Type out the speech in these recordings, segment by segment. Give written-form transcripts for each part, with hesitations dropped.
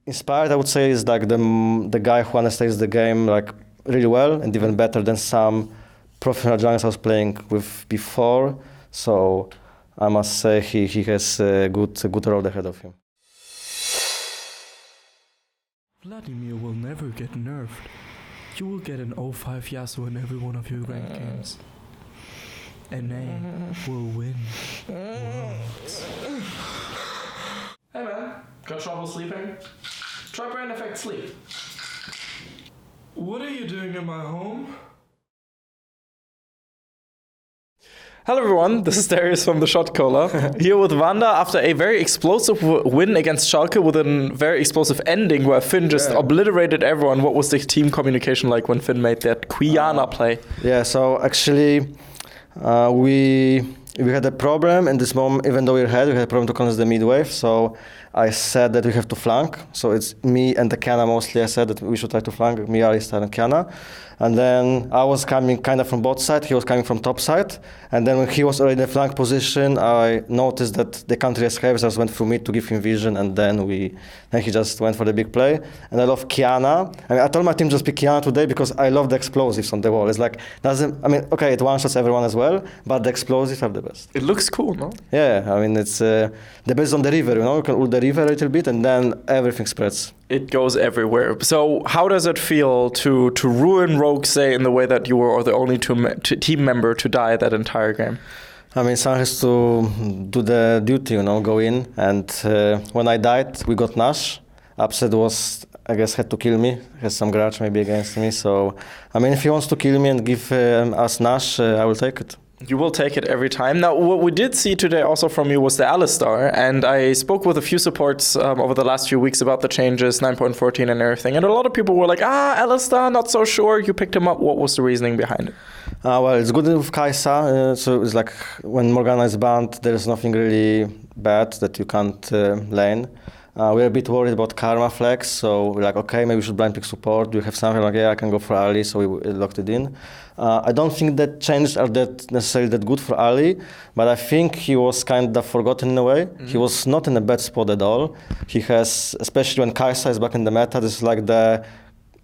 inspired, I would say, is like the guy who understands the game like really well and even better than some professional junglers I was playing with before. So I must say he has a good road ahead of him. Vladimir will never get nerfed. You will get an 05 Yasuo in every one of your ranked games. NA will win worlds. Hey man, got trouble sleeping? Try Brain Effect Sleep. What are you doing in my home? Hello everyone, this is Darius from the Shotcaller, here with Vander after a very explosive win against Schalke with a very explosive ending where Finn just obliterated everyone. What was the team communication like when Finn made that Quiana play? Yeah, so actually we had a problem in this moment. Even though we had a problem to contest the mid wave, so I said that we have to flank. So it's me and the Kiana mostly. I said that we should try to flank, me, Alistar, and Kiana. And then I was coming kind of from both sides, he was coming from top side. And then when he was already in the flank position, I noticed that the country escapes just went through mid to give him vision, and then he just went for the big play. And I love Kiana. I mean, I told my team just pick Kiana today because I love the explosives on the wall. It's like, okay, it one-shots everyone as well, but the explosives are the best. It looks cool, no? Yeah, I mean, it's the best on the river, you know, you can ult the river a little bit and then everything spreads. It goes everywhere. So how does it feel to ruin Rogue, say, in the way that you were the only team member to die that entire game? I mean, someone has to do the duty, you know, go in. And when I died, we got Nash. Upset was, I guess, had to kill me. Has some grudge maybe against me. So, I mean, if he wants to kill me and give us Nash, I will take it. You will take it every time. Now, what we did see today also from you was the Alistar, and I spoke with a few supports over the last few weeks about the changes, 9.14 and everything, and a lot of people were like, Alistar, not so sure. You picked him up. What was the reasoning behind it? Well, it's good with Kai'Sa, so it's like when Morgana is banned, there's nothing really bad that you can't lane. We're a bit worried about Karma Flex, so we're like, okay, maybe we should blind pick support. Do you have something like, yeah, I can go for Ali, so we locked it in. I don't think that changes are that necessarily that good for Ali, but I think he was kind of forgotten in a way. Mm-hmm. He was not in a bad spot at all. He has, especially when Kai'Sa is back in the meta, this is like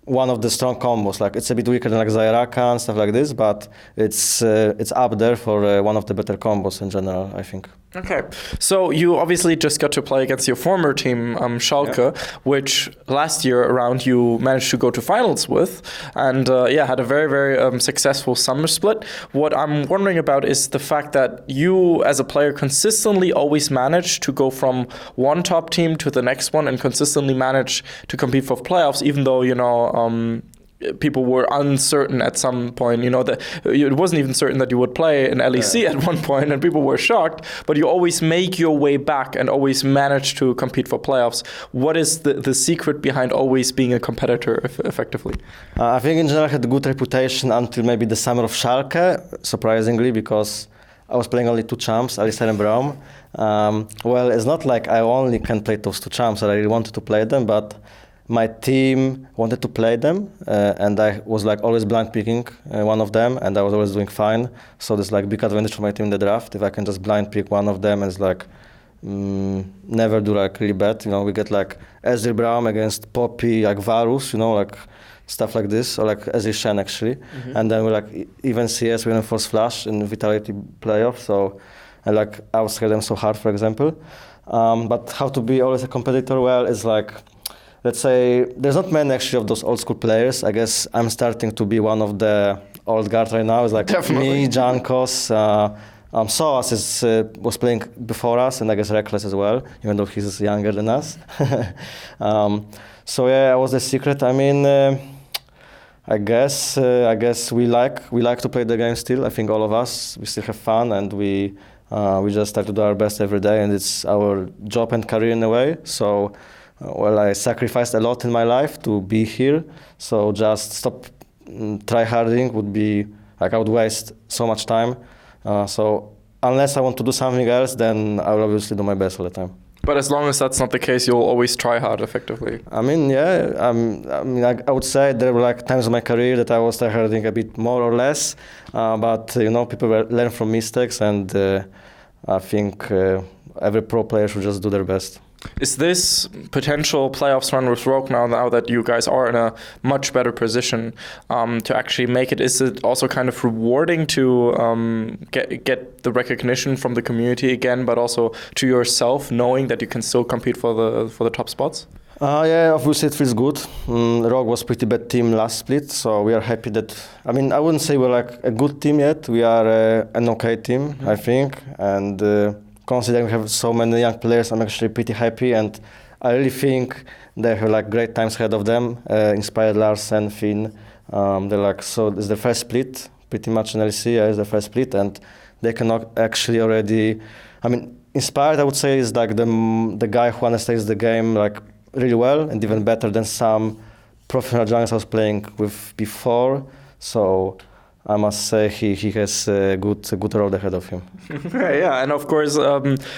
one of the strong combos. Like, it's a bit weaker than like Zairaka and stuff like this, but it's up there for one of the better combos in general, I think. Okay, so you obviously just got to play against your former team, Schalke, which last year around you managed to go to finals with, and had a very, very successful summer split. What I'm wondering about is the fact that you, as a player, consistently always manage to go from one top team to the next one and consistently manage to compete for playoffs, even though, you know, people were uncertain at some point, you know, that it wasn't even certain that you would play in LEC at one point, and people were shocked, but you always make your way back and always manage to compete for playoffs. What is the secret behind always being a competitor effectively? I think in general I had a good reputation until maybe the summer of Schalke, surprisingly, because I was playing only two champs, Alistar and Braum. Well, it's not like I only can play those two champs, I really wanted to play them, but my team wanted to play them, and I was like always blind picking one of them, and I was always doing fine. So there's like big advantage for my team in the draft if I can just blind pick one of them, and it's like never do like really bad. You know, we get like Ezreal Braum against Poppy, like Varus, you know, like stuff like this, or like Ezreal Shen actually, and then we like even CS we went Force Flash in Vitality playoff. So I like outscale them so hard, for example. But how to be always a competitor? Well, it's like, let's say there's not many actually of those old school players. I guess I'm starting to be one of the old guard right now. It's like me, Jankos, Soas was playing before us, and I guess Reckless as well, even though he's younger than us. So yeah, I was the secret. I mean, I guess we like to play the game still. I think all of us, we still have fun, and we just try to do our best every day, and it's our job and career in a way. So. Well, I sacrificed a lot in my life to be here, so just stop tryharding would be, like I would waste so much time. So unless I want to do something else, then I will obviously do my best all the time. But as long as that's not the case, you'll always try hard effectively. I mean, yeah, I would say there were like times in my career that I was tryharding a bit more or less, but you know, people learn from mistakes, and I think every pro player should just do their best. Is this potential playoffs run with Rogue now that you guys are in a much better position to actually make it? Is it also kind of rewarding to get the recognition from the community again, but also to yourself, knowing that you can still compete for the top spots? Yeah, obviously it feels good. Rogue was pretty bad team last split, so we are happy that. I mean, I wouldn't say we're like a good team yet. We are an okay team, I think, and. Considering we have so many young players, I'm actually pretty happy, and I really think they have like great times ahead of them. Inspired Lars and Finn, they're like, so it's the first split, pretty much in LEC, it's the first split, and they can actually already. I mean, Inspired, I would say, is like the guy who understands the game like really well and even better than some professional junglers I was playing with before. So. I must say he has a good road ahead of him. Yeah, and of course,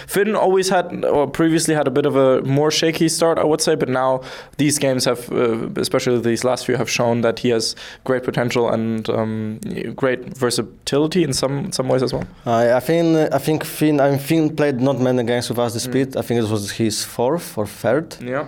Finn always had, or previously had a bit of a more shaky start, I would say, but now these games have, especially these last few, have shown that he has great potential and great versatility in some ways as well. I think Finn played not many games with us this split. I think it was his fourth or third. Yeah.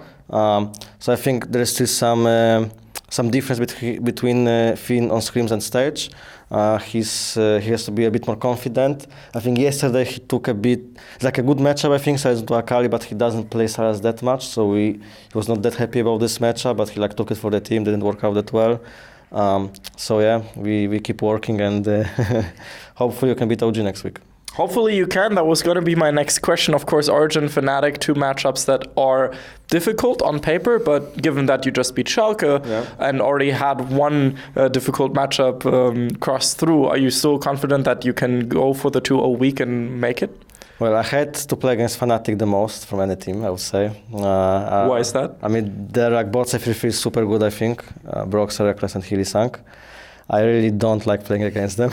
So I think there is still some difference between Finn on scrims and stage. He has to be a bit more confident. I think yesterday he took like a good matchup, I think, Saras to Akali, but he doesn't play Saras that much, so he was not that happy about this matchup, but he like took it for the team, didn't work out that well. So yeah, we keep working, and hopefully you can beat OG next week. Hopefully you can. That was going to be my next question. Of course, Origin, Fnatic, two matchups that are difficult on paper, but given that you just beat Schalke and already had one difficult matchup cross through, are you still confident that you can go for the 2-0 week and make it? Well, I had to play against Fnatic the most from any team, I would say. Why is that? I mean, their like, bot safety feels super good, I think. Brox, Reckless, and Healy Sank. I really don't like playing against them.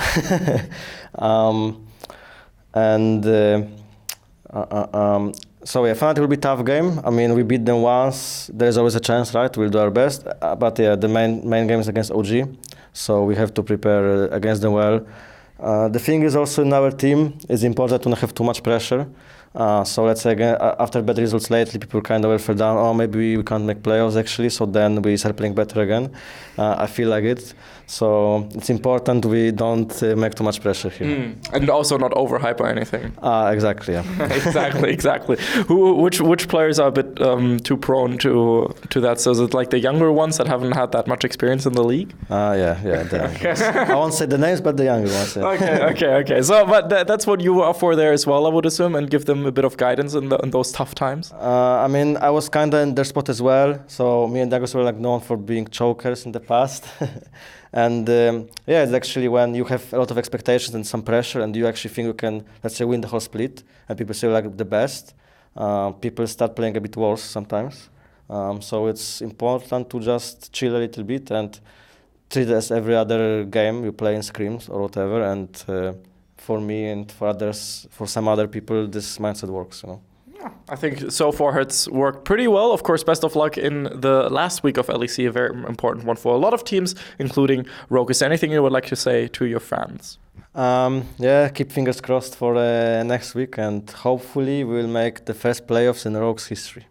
So yeah, Fnatic will be a tough game. I mean, we beat them once. There is always a chance, right? We'll do our best. But yeah, the main game is against OG, so we have to prepare against them well. The thing is also in our team, it's important to not have too much pressure. So let's say again, after bad results lately, people kind of fell down. Oh, maybe we can't make playoffs actually. So then we start playing better again. I feel like it. So it's important we don't make too much pressure here. And also not overhype or anything. Exactly. Yeah. exactly. Which players are a bit too prone to that? So is it like the younger ones that haven't had that much experience in the league? Yeah. I won't say the names, but the younger ones. Yeah. Okay. So, but that's what you are for there as well, I would assume, and give them a bit of guidance in those tough times. I mean, I was kind of in their spot as well. So me and Dagos were like known for being chokers in the past. And yeah, it's actually when you have a lot of expectations and some pressure, and you actually think you can, let's say, win the whole split, and people say like the best. People start playing a bit worse sometimes. So it's important to just chill a little bit and treat it as every other game you play in scrims or whatever. And for me and for others, for some other people, this mindset works. I think so far it's worked pretty well. Of course, best of luck in the last week of LEC, a very important one for a lot of teams, including Rogue. Is there anything you would like to say to your fans? Yeah, keep fingers crossed for next week, and hopefully we'll make the first playoffs in Rogue's history.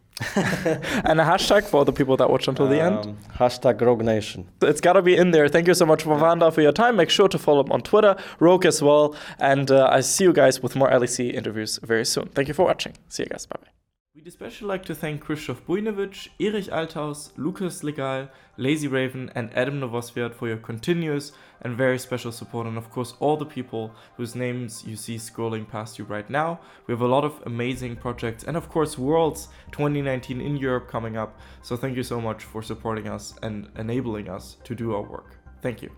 And a hashtag for the people that watch until the end? Hashtag Rogue Nation. It's got to be in there. Thank you so much, Vander, for your time. Make sure to follow him on Twitter, Rogue as well. And I see you guys with more LEC interviews very soon. Thank you for watching. See you guys. Bye-bye. We'd especially like to thank Krzysztof Bujnowicz, Erich Althaus, Lukas Legal, Lazy Raven, and Adam Novosviat for your continuous and very special support, and of course all the people whose names you see scrolling past you right now. We have a lot of amazing projects, and of course Worlds 2019 in Europe coming up. So thank you so much for supporting us and enabling us to do our work. Thank you.